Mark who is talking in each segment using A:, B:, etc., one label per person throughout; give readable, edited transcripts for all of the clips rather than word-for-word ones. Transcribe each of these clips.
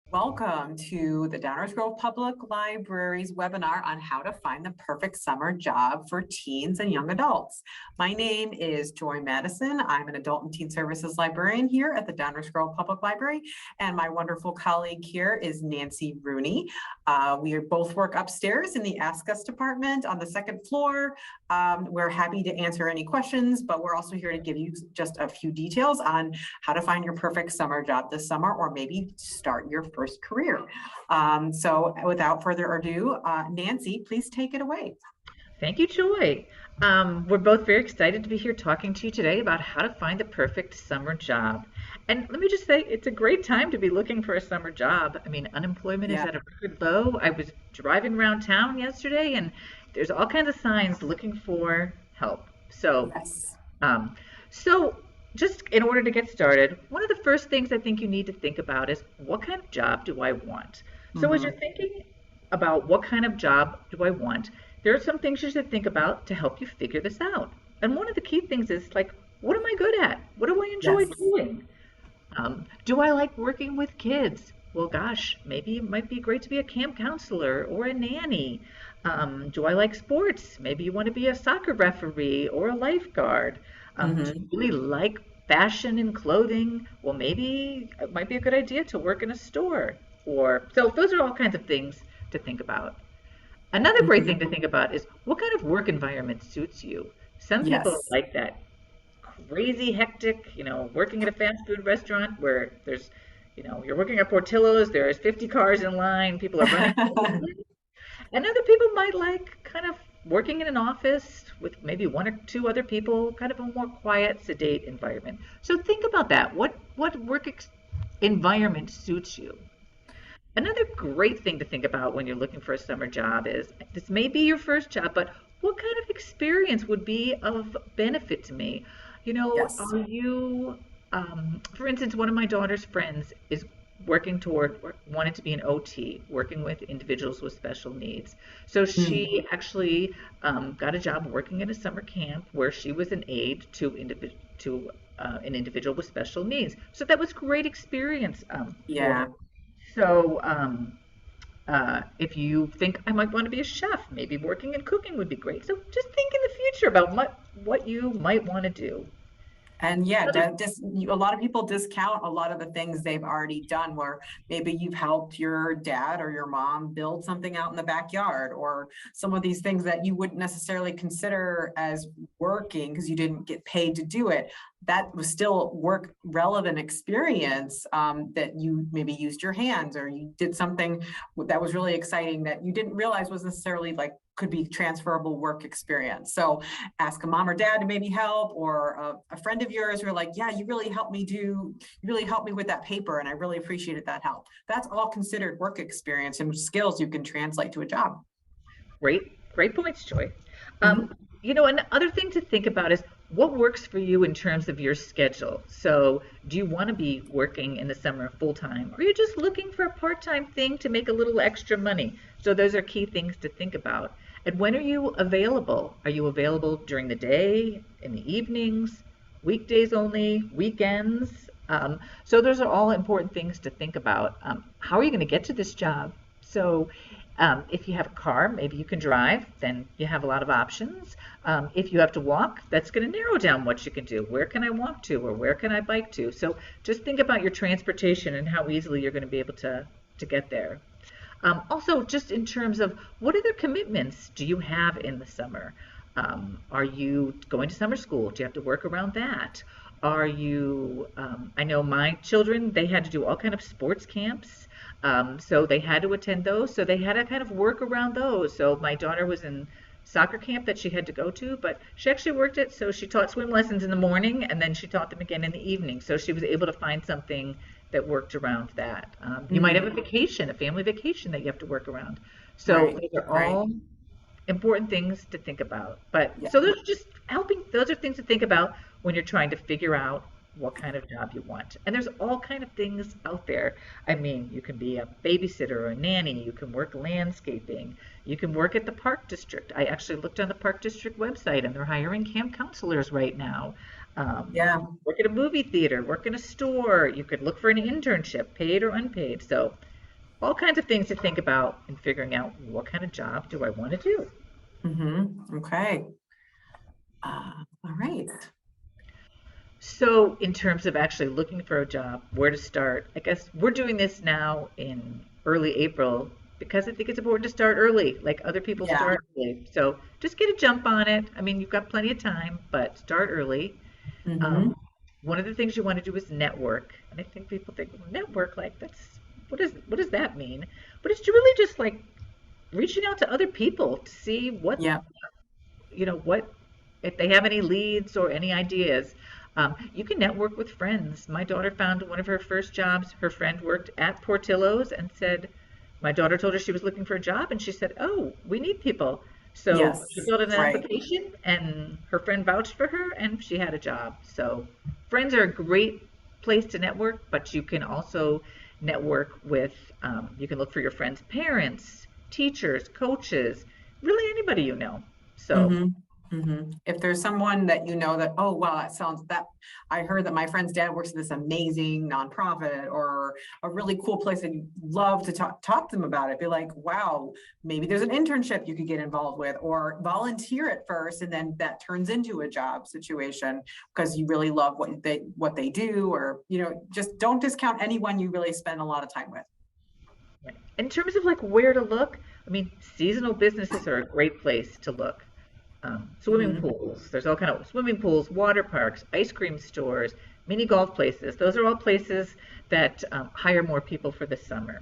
A: Welcome to the Downers Grove Public Library's webinar on how to find the perfect summer job for teens and young adults. My name is Joy Madison. I'm an adult and teen services librarian here at the Downers Grove Public Library, and my wonderful colleague here is Nancy Rooney. We both work upstairs in the Ask Us department on the second floor. We're happy to answer any questions, but we're also here to give you just a few details on how to find your perfect summer job this summer, or maybe start your first career. So without further ado, Nancy, please take it away.
B: Thank you, Joy. We're both very excited to be here talking to you today about how to find the perfect summer job. And let me just say, it's a great time to be looking for a summer job. I mean, unemployment is
A: Yeah.
B: at a record low. I was driving around town yesterday, and there's all kinds of signs looking for help.
A: Yes.
B: Um, so just in order to get started, one of the first things I think you need to think about is what kind of job do I want? So as you're
A: Mm-hmm.
B: thinking about what kind of job do I want, there are some things you should think about to help you figure this out. And one of the key things is like, what am I good at? What do I enjoy
A: Yes.
B: doing? Do I like working with kids? Well, gosh, maybe it might be great to be a camp counselor or a nanny. Do I like sports? Maybe you want to be a soccer referee or a lifeguard. Do you
A: Mm-hmm.
B: really like fashion and clothing? Well, maybe it might be a good idea to work in a store. Or so those are all kinds of things to think about. Another great
A: Mm-hmm.
B: thing to think about is what kind of work environment suits you. Some people
A: Yes.
B: like that crazy hectic, working at a fast food restaurant where there's, you're working at Portillo's, there's 50 cars in line, people are running. And other people might like kind of working in an office with maybe one or two other people, kind of a more quiet, sedate environment. So think about that. What environment suits you? Another great thing to think about when you're looking for a summer job is this may be your first job, but what kind of experience would be of benefit to me?
A: Yes.
B: Are you, for instance, one of my daughter's friends is working toward, wanted to be an OT, working with individuals with special needs. So
A: Mm.
B: she actually got a job working at a summer camp where she was an aide to an individual with special needs. So that was great experience for her.
A: Yeah.
B: So, if you think I might want to be a chef, maybe working and cooking would be great. So just think in the future about what you might want to do.
A: And yeah,
B: Another
A: a lot of people discount a lot of the things they've already done, where maybe you've helped your dad or your mom build something out in the backyard, or some of these things that you wouldn't necessarily consider as working because you didn't get paid to do it. That was still work relevant experience, that you maybe used your hands, or you did something that was really exciting that you didn't realize was necessarily like could be transferable work experience. So ask a mom or dad to maybe help, or a friend of yours who are like, yeah, you really helped me with that paper, and I really appreciated that help. That's all considered work experience and skills you can translate to a job.
B: great points, Joy. Um,
A: Mhm.
B: Another thing to think about is what works for you in terms of your schedule. So, do you want to be working in the summer full time, or are you just looking for a part-time thing to make a little extra money? So, those are key things to think about. And when are you available? Are you available during the day, in the evenings, weekdays only, weekends? So, those are all important things to think about. How are you going to get to this job? So, if you have a car, maybe you can drive, then you have a lot of options. If you have to walk, that's going to narrow down what you can do. Where can I walk to, or where can I bike to? So just think about your transportation and how easily you're going to be able to get there. Also, just in terms of what other commitments do you have in the summer? Are you going to summer school? Do you have to work around that? I know my children, they had to do all kind of sports camps. So they had to attend those. So they had to kind of work around those. So my daughter was in soccer camp that she had to go to, but she actually worked it. So she taught swim lessons in the morning and then she taught them again in the evening. So she was able to find something that worked around that. You might have a
A: Mm.
B: vacation, a family vacation that you have to work around. So
A: Right.
B: those are
A: Right.
B: all important things to think about. But
A: Yeah.
B: so those are just helping, those are things to think about when you're trying to figure out what kind of job you want. And there's all kind of things out there. I mean, you can be a babysitter or a nanny, you can work landscaping, you can work at the park district. I actually looked on the park district website and they're hiring camp counselors right now.
A: Yeah.
B: Work at a movie theater, work in a store, you could look for an internship, paid or unpaid. So all kinds of things to think about in figuring out what kind of job do I want to do.
A: Okay. All right.
B: So, in terms of actually looking for a job, where to start, I guess we're doing this now in early April because I think it's important to start early, like other people
A: Yeah.
B: start early. So, just get a jump on it. I mean, you've got plenty of time, but start early.
A: hmm
B: Um, One of the things you want to do is network, and I think people think, well, network, like that's what does that mean? But it's really just like reaching out to other people to see
A: Yeah.
B: what if they have any leads or any ideas. You can network with friends. My daughter found one of her first jobs. Her friend worked at Portillo's and said, my daughter told her she was looking for a job, and she said, "Oh, we need people." So she
A: Yes.
B: filled in an
A: Right.
B: application, and her friend vouched for her, and she had a job. So friends are a great place to network, but you can also network with, you can look for your friends' parents, teachers, coaches, really anybody you know. So
A: hmm If there's someone that you know that, oh, wow, I heard that my friend's dad works at this amazing nonprofit or a really cool place and you'd love to talk to them about it. Be like, wow, maybe there's an internship you could get involved with or volunteer at first. And then that turns into a job situation because you really love what they do, or, just don't discount anyone you really spend a lot of time with.
B: right. In terms of like where to look, I mean, seasonal businesses are a great place to look. Swimming
A: hmm
B: pools, there's all kind of swimming pools, water parks, ice cream stores, mini golf places. Those are all places that hire more people for the summer.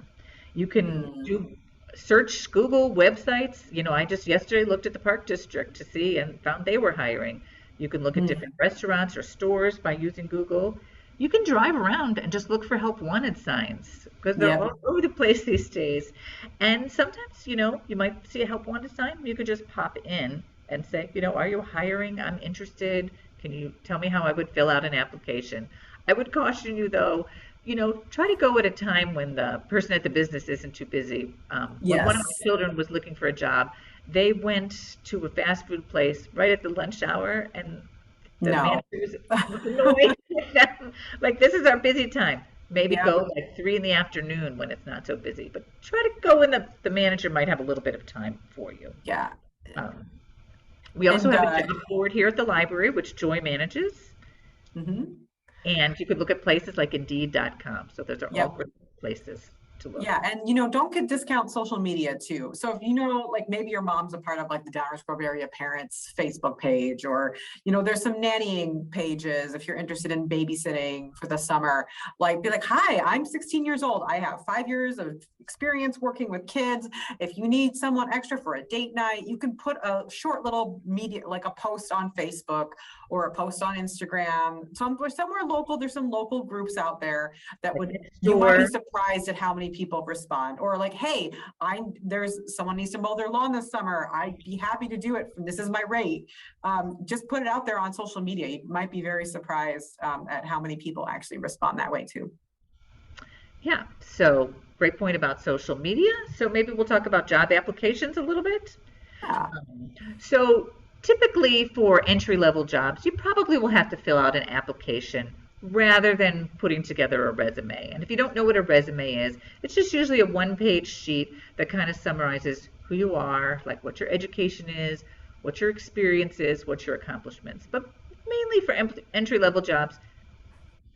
B: You can
A: mm
B: do search Google websites. I just yesterday looked at the Park District to see and found they were hiring. You can look at different
A: mm
B: restaurants or stores by using Google. You can drive around and just look for help wanted signs because they're
A: Yep.
B: all over the place these days. And sometimes, you might see a help wanted sign. You could just pop in and say, are you hiring? I'm interested. Can you tell me how I would fill out an application? I would caution you though, try to go at a time when the person at the business isn't too busy. When one of my
A: Yes.
B: children was looking for a job, they went to a fast food place right at the lunch hour, and the manager
A: No.
B: was annoyed with them. Like, this is our busy time. Maybe
A: Yep.
B: go like 3 in the afternoon when it's not so busy, but try to go when the manager might have a little bit of time for you.
A: Yeah.
B: Um, we also
A: And
B: have a job board here at the library, which Joy manages,
A: mhm.
B: and you could look at places like Indeed.com. So those are all
A: Yep.
B: great places to look.
A: Yeah, and don't get discount social media too. So if like maybe your mom's a part of like the Downers Grove area parents Facebook page, or there's some nannying pages if you're interested in babysitting for the summer. Like, be like, hi, I'm 16 years old. I have 5 years of experience working with kids. If you need someone extra for a date night, you can put a short little media, like a post on Facebook or a post on Instagram. Somewhere local, there's some local groups out there that
B: Like
A: would,
B: next
A: you might be
B: door.
A: surprised at how many people respond. Or like, hey, there's someone needs to mow their lawn this summer. I'd be happy to do it. This is my rate. Just put it out there on social media. You might be very surprised at how many people actually respond that way too.
B: Yeah. So great point about social media. So maybe we'll talk about job applications a little bit.
A: Yeah.
B: So typically for entry level jobs, you probably will have to fill out an application rather than putting together a resume. And if you don't know what a resume is, it's just usually a one-page sheet that kind of summarizes who you are, like what your education is, what your experience is, what your accomplishments. But mainly for entry level jobs,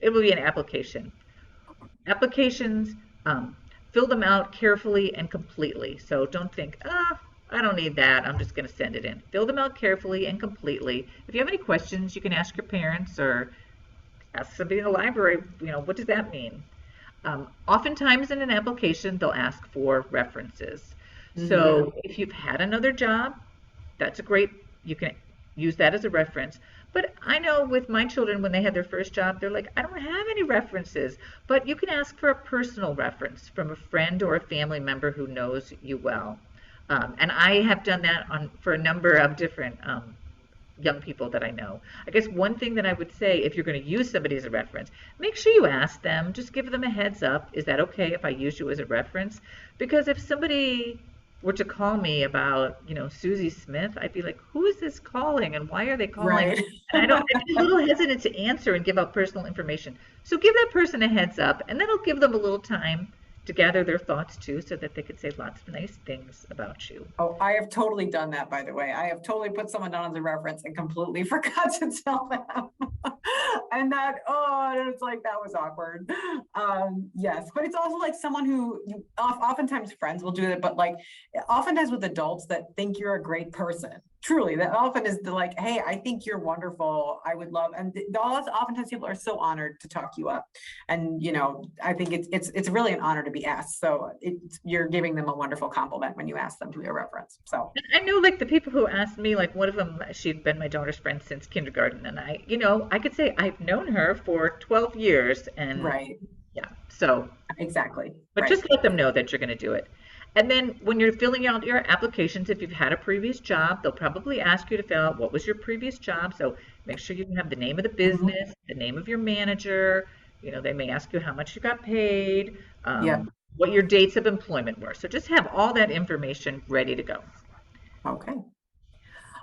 B: it will be an application. Applications, fill them out carefully and completely. So don't think, I don't need that. I'm just going to send it in. Fill them out carefully and completely. If you have any questions, you can ask your parents or ask somebody in the library, what does that mean? Oftentimes in an application, they'll ask for references.
A: hmm
B: So if you've had another job, you can use that as a reference. But I know with my children, when they had their first job, they're like, I don't have any references. But you can ask for a personal reference from a friend or a family member who knows you well. And I have done that for a number of different young people that I know. I guess one thing that I would say, if you're going to use somebody as a reference, make sure you ask them, just give them a heads up. Is that okay if I use you as a reference? Because if somebody were to call me about, Susie Smith, I'd be like, who is this calling and why are they calling?
A: Right.
B: And I'd be a little hesitant to answer and give out personal information. So give that person a heads up, and that'll give them a little time to gather their thoughts too, so that they could say lots of nice things about you.
A: Oh, I have totally done that, by the way. I have totally put someone down as a reference and completely forgot to tell them. And it's like, that was awkward. Yes, but it's also like someone who oftentimes friends will do it, but like oftentimes with adults that think you're a great person. Truly, that often is the like, hey, I think you're wonderful. I would love, and oftentimes people are so honored to talk you up. And I think it's really an honor to be asked. So you're giving them a wonderful compliment when you ask them to be a reference. So
B: I know, like the people who asked me, like one of them, she'd been my daughter's friend since kindergarten, and I could say I've known her for 12 years, and
A: right,
B: yeah, so
A: exactly.
B: but
A: Right.
B: just let them know that you're going to do it. And then when you're filling out your applications, if you've had a previous job, they'll probably ask you to fill out what was your previous job. So make sure you have the name of the
A: Mhm.
B: business, the name of your manager. They may ask you how much you got paid,
A: Yeah.
B: what your dates of employment were. So just have all that information ready to go.
A: Okay.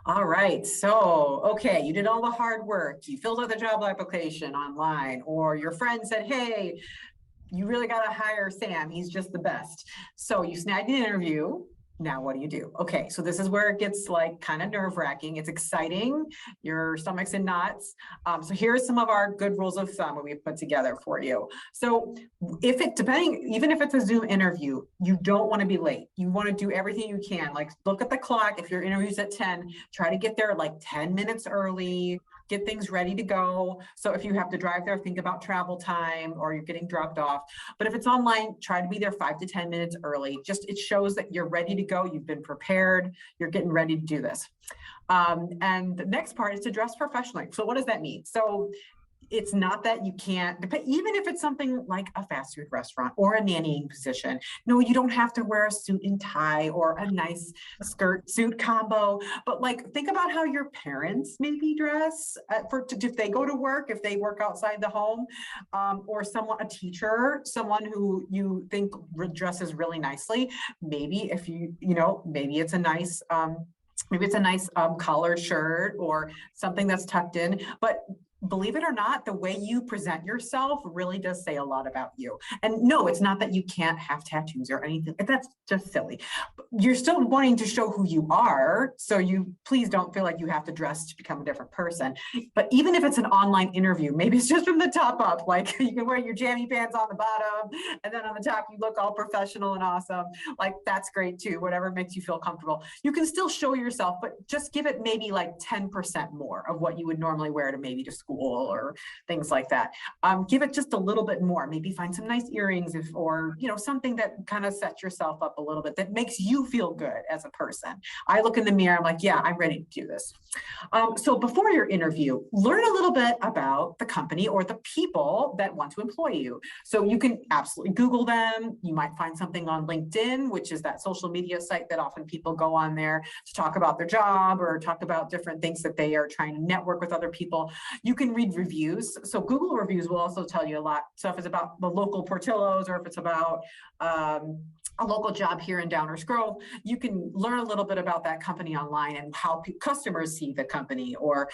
A: All right. So, okay, you did all the hard work. You filled out the job application online, or your friend said, hey, you really got to hire Sam. He's just the best. So you snagged an interview. Now what do you do? Okay, so this is where it gets like kind of nerve-wracking. It's exciting. Your stomach's in knots. So here's some of our good rules of thumb that we've put together for you. So even if it's a Zoom interview, you don't want to be late. You want to do everything you can. Like look at the clock. If your interview's at 10, try to get there like 10 minutes early. Get things ready to go. So if you have to drive there, think about travel time or you're getting dropped off. But if it's online, try to be there 5 to 10 minutes early. It shows that you're ready to go. You've been prepared. You're getting ready to do this. And the next part is to dress professionally. So what does that mean? So it's not that you can't, but even if it's something like a fast food restaurant or a nannying position, no, you don't have to wear a suit and tie or a nice skirt suit combo. But like, think about how your parents maybe dress if they go to work, if they work outside the home, or a teacher, someone who you think dresses really nicely. Maybe if maybe it's a nice, collared shirt or something that's tucked in, but believe it or not, the way you present yourself really does say a lot about you. And no, it's not that you can't have tattoos or anything. That's just silly. You're still wanting to show who you are. So you please don't feel like you have to dress to become a different person. But even if it's an online interview, maybe it's just from the top up, like you can wear your jammy pants on the bottom and then on the top, you look all professional and awesome. Like that's great too, whatever makes you feel comfortable. You can still show yourself, but just give it maybe like 10% more of what you would normally wear to school or things like that. Give it just a little bit more. Maybe find some nice earrings or something that kind of sets yourself up a little bit that makes you feel good as a person. I look in the mirror, I'm like, yeah, I'm ready to do this. So before your interview, learn a little bit about the company or the people that want to employ you. So you can absolutely Google them. You might find something on LinkedIn, which is that social media site that often people go on there to talk about their job or talk about different things that they are trying to network with other people. You can read reviews. So Google reviews will also tell you a lot. So if it's about the local Portillo's or if it's about a local job here in Downers Grove, you can learn a little bit about that company online and how customers see the company. Or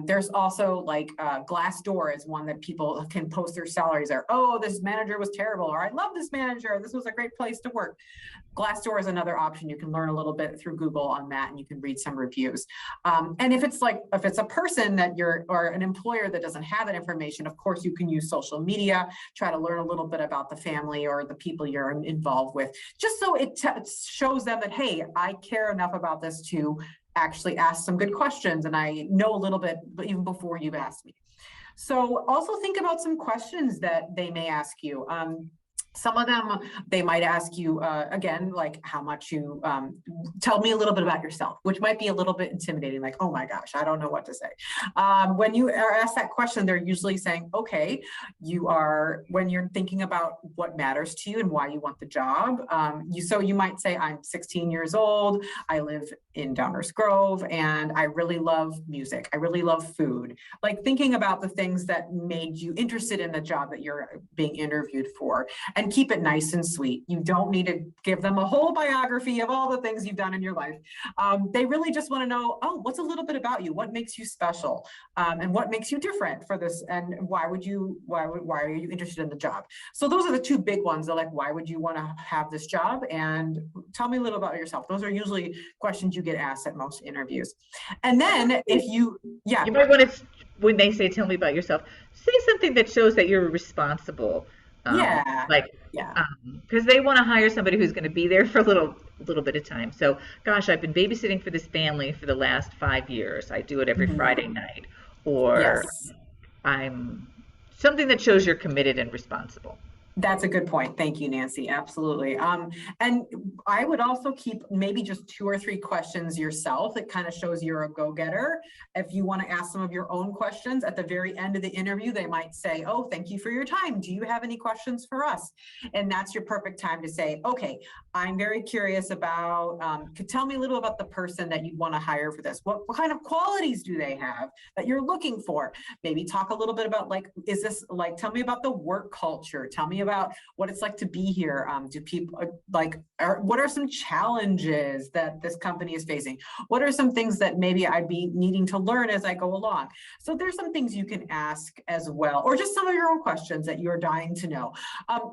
A: there's also like Glassdoor is one that people can post their salaries there. Oh, this manager was terrible, or I love this manager. This was a great place to work. Glassdoor is another option. You can learn a little bit through Google on that, and you can read some reviews. And if it's a person or an employer that doesn't have that information, of course, you can use social media, try to learn a little bit about the family or the people you're involved with, just so it shows them that, hey, I care enough about this to actually ask some good questions. And I know a little bit even before you've asked me. So also think about some questions that they may ask you. Some of them, they might ask you, again, like how much you, tell me a little bit about yourself, which might be a little bit intimidating, like, oh my gosh, I don't know what to say. When you are asked that question, they're usually saying, okay, when you're thinking about what matters to you and why you want the job, so you might say, I'm 16 years old, I live in Downers Grove, and I really love music. I really love food. Like thinking about the things that made you interested in the job that you're being interviewed for. And and keep it nice and sweet. You don't need to give them a whole biography of all the things you've done in your life. They really just want to know, oh, what's a little bit about you? What makes you special? And what makes you different for this? And why are you interested in the job? So those are the two big ones. They're like, why would you want to have this job? And tell me a little about yourself. Those are usually questions you get asked at most interviews. And then if you, yeah.
B: You might want to, when they say, tell me about yourself, say something that shows that you're responsible.
A: Yeah.
B: Like,
A: Yeah.
B: because they want to hire somebody who's going to be there for a little bit of time. So, gosh, I've been babysitting for this family for the last 5 years. I do it every Friday night. Or
A: Yes.
B: I'm something that shows you're committed and responsible.
A: That's a good point. Thank you, Nancy. Absolutely. And I would also keep maybe just 2 or 3 questions yourself. It kind of shows you're a go-getter. If you want to ask some of your own questions at the very end of the interview, they might say, oh, thank you for your time. Do you have any questions for us? And that's your perfect time to say, okay, I'm very curious about, could tell me a little about the person that you'd want to hire for this. What kind of qualities do they have that you're looking for? Maybe talk a little bit about like, is this like, tell me about the work culture. Tell me about what it's like to be here. Do people what are some challenges that this company is facing? What are some things that maybe I'd be needing to learn as I go along? So there's some things you can ask as well, or just some of your own questions that you're dying to know.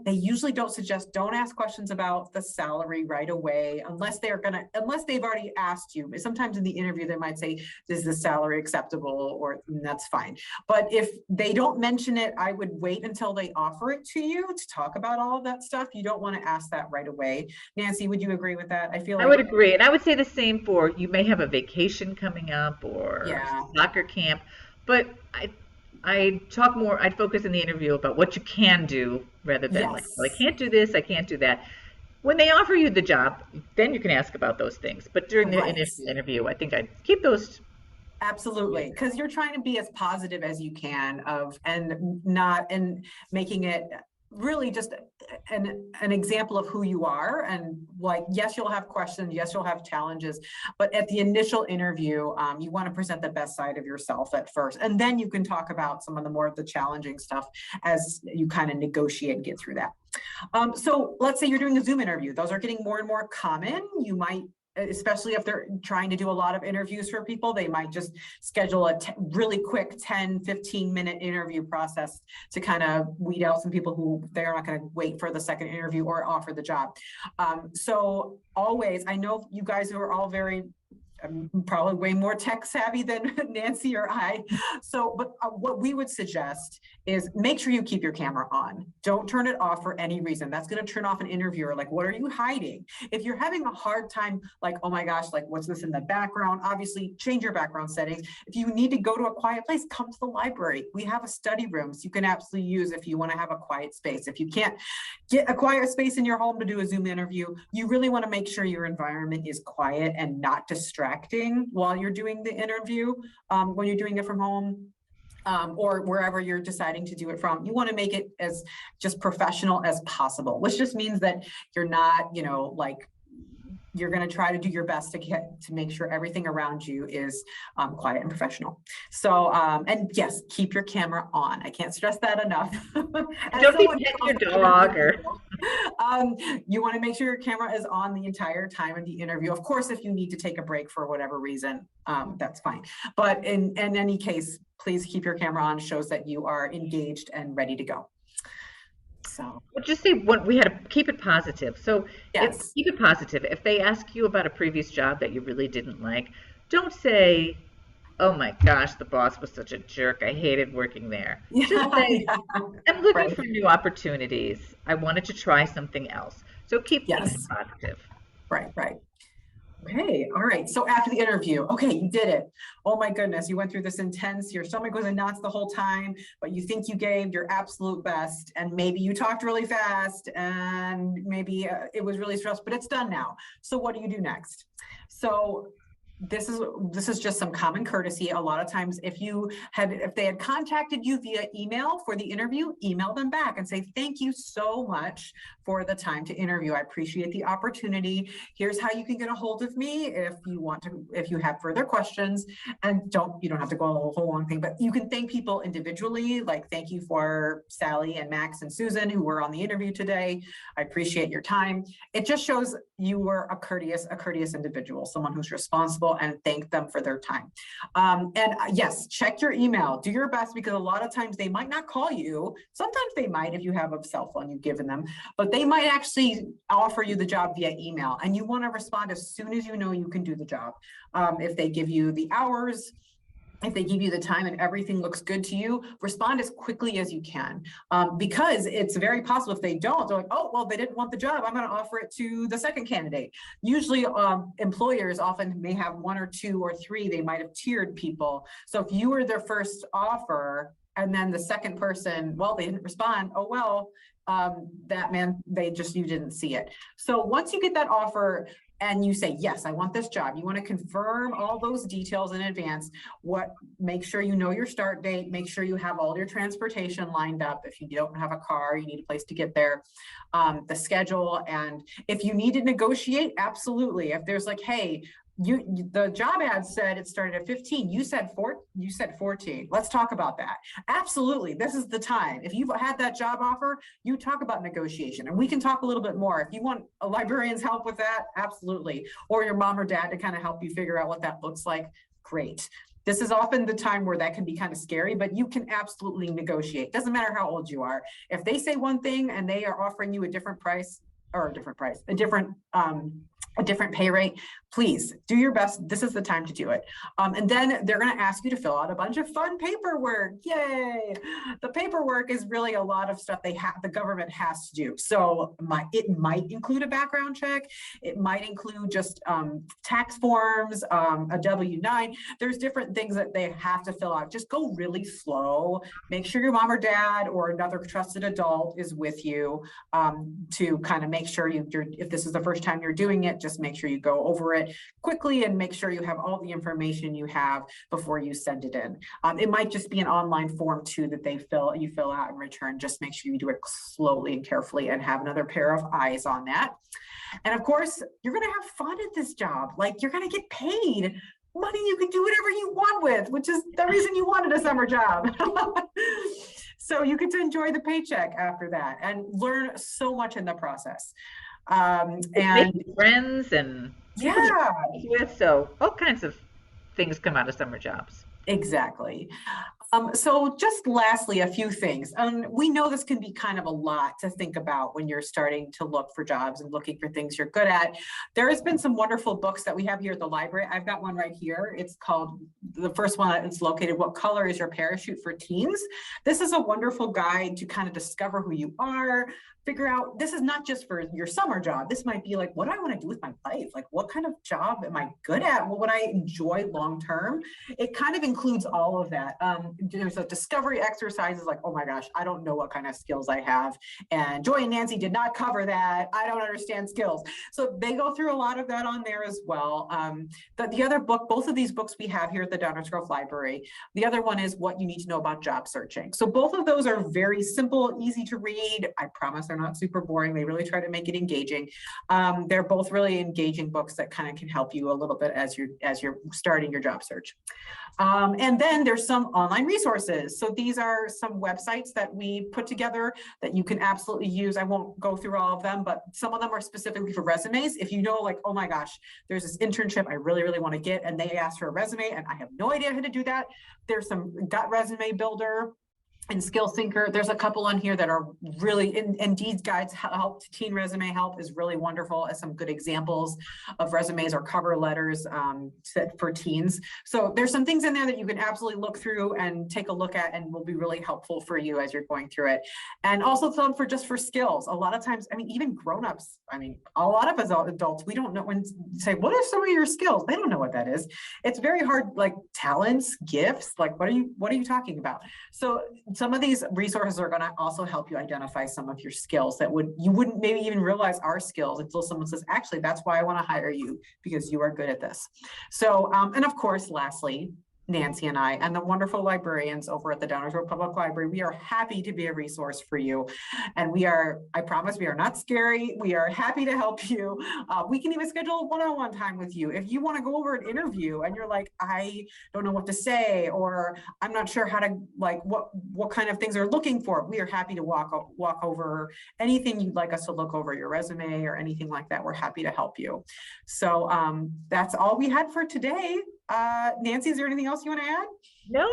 A: They usually don't ask questions about the salary right away, unless they've already asked you. Sometimes in the interview, they might say, is the salary acceptable? Or that's fine. But if they don't mention it, I would wait until they offer it to you to talk about all of that stuff. You don't want to ask that right away. Nancy, would you agree with that? I feel like
B: I would agree. And I would say the same for you may have a vacation coming up or
A: yeah,
B: soccer camp, but I'd focus in the interview about what you can do rather than like, well, I
A: yes,
B: can't do this, I can't do that. When they offer you the job, then you can ask about those things. But during the
A: right.
B: initial interview, I think I'd keep those.
A: Absolutely, because you're trying to be as positive as you can and making it really just an example of who you are. And like, yes, you'll have questions, yes, you'll have challenges, but at the initial interview, you want to present the best side of yourself at first, and then you can talk about some of the challenging stuff as you kind of negotiate and get through that. So let's say you're doing a Zoom interview. Those are getting more and more common. You might, especially if they're trying to do a lot of interviews for people, they might just schedule a really quick 10-15 minute interview process to kind of weed out some people who they're not going to wait for the second interview or offer the job. So always, I know you guys are all very probably way more tech savvy than Nancy or I. So, but what we would suggest is make sure you keep your camera on. Don't turn it off for any reason. That's going to turn off an interviewer. Like, what are you hiding? If you're having a hard time, like, oh my gosh, like, what's this in the background? Obviously, change your background settings. If you need to go to a quiet place, come to the library. We have a study room, so you can absolutely use if you want to have a quiet space. If you can't get a quiet space in your home to do a Zoom interview, you really want to make sure your environment is quiet and not distracting while you're doing the interview, when you're doing it from home, or wherever you're deciding to do it from. You want to make it as just professional as possible, which just means that you're not, like, you're going to try to do your best to make sure everything around you is quiet and professional. So, and yes, keep your camera on. I can't stress that enough.
B: Don't be petting your dog or.
A: You want to make sure your camera is on the entire time of the interview. Of course, if you need to take a break for whatever reason, that's fine. But in any case, please keep your camera on. It shows that you are engaged and ready to go. So
B: Well, just say what we had to keep it positive. So
A: yes,
B: keep it positive. If they ask you about a previous job that you really didn't like, don't say, "Oh my gosh, the boss was such a jerk. I hated working there." Just
A: yeah,
B: say,
A: yeah.
B: "I'm looking
A: Right.
B: for new opportunities. I wanted to try something else." So keep things
A: Yes,
B: positive.
A: right. Okay, all right. So after the interview, okay, you did it. Oh my goodness, you went through this intense, your stomach was in knots the whole time, but you think you gave your absolute best, and maybe you talked really fast, and maybe it was really stressful, but it's done now. So what do you do next? So this is just some common courtesy. A lot of times if they had contacted you via email for the interview, email them back and say, thank you so much for the time to interview. I appreciate the opportunity. Here's how you can get a hold of me if you have further questions. And you don't have to go a whole long thing, but you can thank people individually, like thank you for Sally and Max and Susan who were on the interview today. I appreciate your time. It just shows you were a courteous individual, someone who's responsible, and thank them for their time. And yes, check your email, do your best, because a lot of times they might not call you. Sometimes they might if you have a cell phone you've given them, but they might actually offer you the job via email, and you want to respond as soon as you know you can do the job. If they give you the hours, if they give you the time and everything looks good to you, respond as quickly as you can, because it's very possible if they don't, they're like, oh, well, they didn't want the job, I'm going to offer it to the second candidate. Usually employers often may have 1 or 2 or 3, they might have tiered people. So if you were their first offer and then the second person, well, they didn't respond, oh, well, you didn't see it. So once you get that offer, and you say, yes, I want this job, you want to confirm all those details in advance. Make sure you know your start date, make sure you have all your transportation lined up. If you don't have a car, you need a place to get there, the schedule. And if you need to negotiate, absolutely. If there's like, hey, the job ad said it started at 15, you said 14, let's talk about that. Absolutely, this is the time. If you've had that job offer, you talk about negotiation, and we can talk a little bit more. If you want a librarian's help with that, absolutely, or your mom or dad to kind of help you figure out what that looks like, great. This is often the time where that can be kind of scary, but you can absolutely negotiate. Doesn't matter how old you are. If they say one thing and they are offering you a different pay rate, please do your best. This is the time to do it. And then they're going to ask you to fill out a bunch of fun paperwork. Yay! The paperwork is really a lot of stuff the government has to do. So it might include a background check. It might include just tax forms, a W-9. There's different things that they have to fill out. Just go really slow. Make sure your mom or dad or another trusted adult is with you to kind of make sure if this is the first time you're doing it, just make sure you go over it quickly and make sure you have all the information you have before you send it in. It might just be an online form too that you fill out and return. Just make sure you do it slowly and carefully and have another pair of eyes on that. And of course, you're going to have fun at this job. Like, you're going to get paid money you can do whatever you want with, which is the reason you wanted a summer job. So you get to enjoy the paycheck after that and learn so much in the process. And
B: make friends and
A: yeah,
B: so all kinds of things come out of summer jobs.
A: Exactly. So just lastly, a few things. We know this can be kind of a lot to think about when you're starting to look for jobs and looking for things you're good at. There has been some wonderful books that we have here at the library. I've got one right here. It's called, the first one, it's located, What Color is Your Parachute for Teens? This is a wonderful guide to kind of discover who you are, figure out, this is not just for your summer job. This might be like, what do I want to do with my life? Like, what kind of job am I good at? What would I enjoy long-term? It kind of includes all of that. There's a discovery exercises like, oh my gosh, I don't know what kind of skills I have. And Joy and Nancy did not cover that. I don't understand skills. So they go through a lot of that on there as well. The other book, both of these books we have here at the Downers Grove Library. The other one is What You Need to Know About Job Searching. So both of those are very simple, easy to read. I promise they're not super boring. They really try to make it engaging. They're both really engaging books that kind of can help you a little bit as you're starting your job search. And then there's some online resources. So these are some websites that we put together that you can absolutely use. I won't go through all of them, but some of them are specifically for resumes. If you know, like, oh my gosh, there's this internship I really, really want to get, and they ask for a resume and I have no idea how to do that. There's some Got Resume Builder and SkillSyncer. There's a couple on here that are really, Indeed's guides help, Teen Resume Help is really wonderful as some good examples of resumes or cover letters set for teens. So there's some things in there that you can absolutely look through and take a look at and will be really helpful for you as you're going through it. And also some for skills. A lot of times, I mean, even grownups, I mean, a lot of us adults, we don't know when you say, what are some of your skills? They don't know what that is. It's very hard, like talents, gifts, like what are you talking about? So some of these resources are going to also help you identify some of your skills that you wouldn't maybe even realize are skills until someone says, actually, that's why I want to hire you, because you are good at this. So, and of course, lastly, Nancy and I and the wonderful librarians over at the Downers Grove Public Library, we are happy to be a resource for you. And we are, I promise, we are not scary. We are happy to help you. We can even schedule one-on-one time with you. If you want to go over an interview and you're like, I don't know what to say, or I'm not sure how to, like, what kind of things they're looking for, we are happy to walk over anything you'd like us to look over, your resume or anything like that. We're happy to help you. So that's all we had for today. Nancy, is there anything else you want to add?
B: No,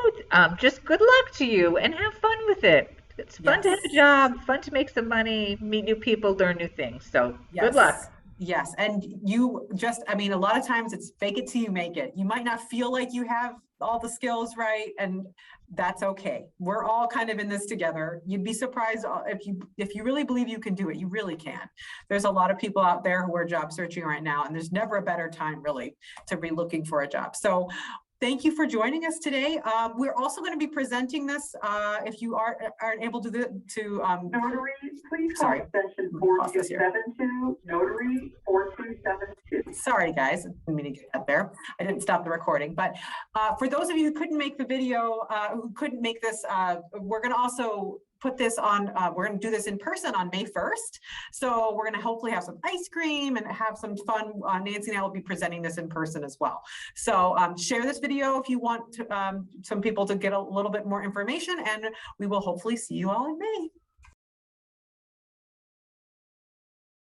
B: just good luck to you and have fun with it. It's fun to have a job, fun to make some money, meet new people, learn new things. So good luck.
A: Yes. And you just, I mean, a lot of times it's fake it till you make it. You might not feel like you have all the skills right, and that's okay. We're all kind of in this together. You'd be surprised if you really believe you can do it. You really can. There's a lot of people out there who are job searching right now, and there's never a better time really to be looking for a job. So thank you for joining us today. We're also going to be presenting this. If you aren't able to
C: Notary, please call extension 4272. Notary 4272.
A: Sorry, guys, I didn't mean to get that there. I didn't stop the recording. But for those of you who couldn't make the video, who couldn't make this, we're going to also put this on, we're going to do this in person on May 1st. So we're going to hopefully have some ice cream and have some fun. Nancy and I will be presenting this in person as well. So share this video if you want to, some people to get a little bit more information, and we will hopefully see you all in May.